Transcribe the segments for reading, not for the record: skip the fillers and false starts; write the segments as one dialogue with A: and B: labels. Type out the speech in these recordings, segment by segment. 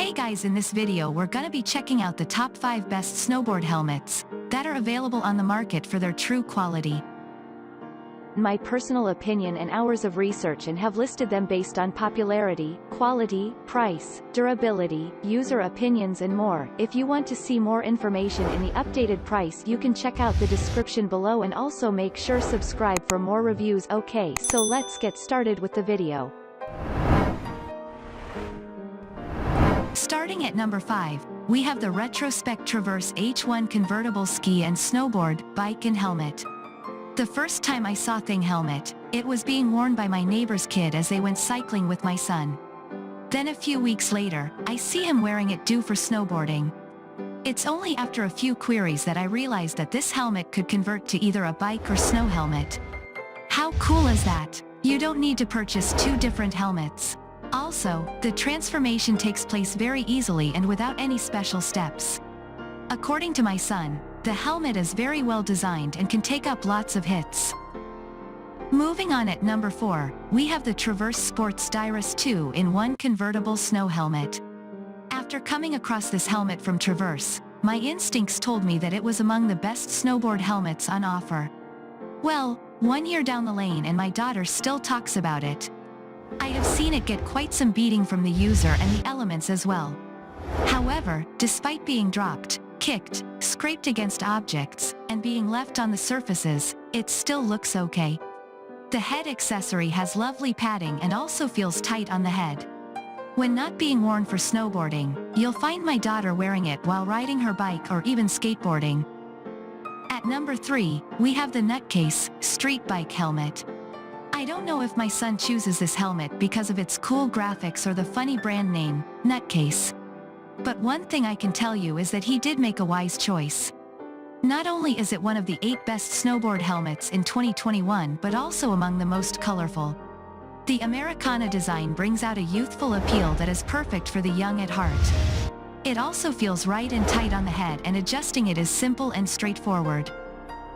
A: Hey guys, in this video we're gonna be checking out the top 5 best snowboard helmets that are available on the market for their true quality.
B: My personal opinion and hours of research and have listed them based on popularity, quality, price, durability, user opinions and more. If you want to see more information in the updated price, you can check out the description below and also make sure subscribe for more reviews. Okay, so let's get started with the video.
A: Starting at number 5, we have the Retrospect Traverse H1 convertible ski and snowboard, bike and helmet. The first time I saw Thing helmet, it was being worn by my neighbor's kid as they went cycling with my son. Then a few weeks later, I see him wearing it due for snowboarding. It's only after a few queries that I realized that this helmet could convert to either a bike or snow helmet. How cool is that? You don't need to purchase two different helmets. Also, the transformation takes place very easily and without any special steps. According to my son, the helmet is very well designed and can take up lots of hits. Moving on at number 4, we have the Traverse Sports Styrus 2-in-1 convertible snow helmet. After coming across this helmet from Traverse, my instincts told me that it was among the best snowboard helmets on offer. Well, 1 year down the lane and my daughter still talks about it. I have seen it get quite some beating from the user and the elements as well. However, despite being dropped, kicked, scraped against objects, and being left on the surfaces, it still looks okay. The head accessory has lovely padding and also feels tight on the head. When not being worn for snowboarding, you'll find my daughter wearing it while riding her bike or even skateboarding. At number 3, we have the Nutcase Street Bike Helmet. I don't know if my son chooses this helmet because of its cool graphics or the funny brand name, Nutcase. But one thing I can tell you is that he did make a wise choice. Not only is it one of the 8 best snowboard helmets in 2021 but also among the most colorful. The Americana design brings out a youthful appeal that is perfect for the young at heart. It also feels right and tight on the head, and adjusting it is simple and straightforward.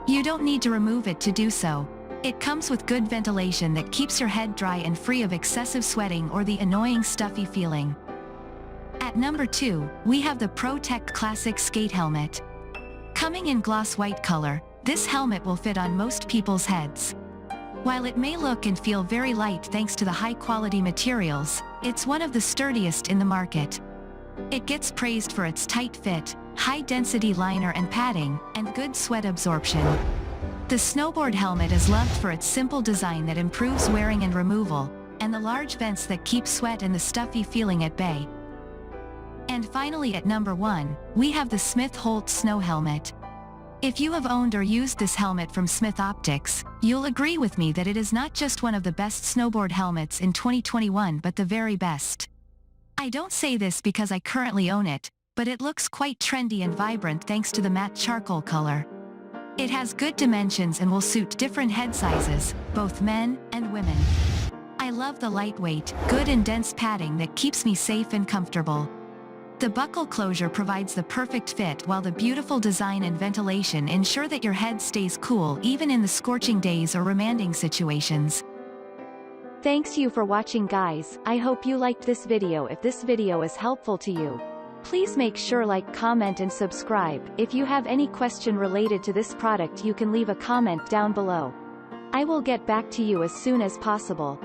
A: You don't need to remove it to do so. It comes with good ventilation that keeps your head dry and free of excessive sweating or the annoying stuffy feeling. At number 2, we have the ProTech Classic Skate Helmet. Coming in gloss white color, this helmet will fit on most people's heads. While it may look and feel very light thanks to the high-quality materials, it's one of the sturdiest in the market. It gets praised for its tight fit, high-density liner and padding, and good sweat absorption. The snowboard helmet is loved for its simple design that improves wearing and removal, and the large vents that keep sweat and the stuffy feeling at bay. And finally at number 1, we have the Smith Holt Snow Helmet. If you have owned or used this helmet from Smith Optics, you'll agree with me that it is not just one of the best snowboard helmets in 2021 but the very best. I don't say this because I currently own it, but it looks quite trendy and vibrant thanks to the matte charcoal color. It has good dimensions and will suit different head sizes, both men and women. I love the lightweight, good and dense padding that keeps me safe and comfortable. The buckle closure provides the perfect fit, while the beautiful design and ventilation ensure that your head stays cool even in the scorching days or demanding situations.
B: Thanks you for watching guys. I hope you liked this video. If this video is helpful to you, please make sure like, comment and subscribe. If you have any question related to this product, you can leave a comment down below. I will get back to you as soon as possible.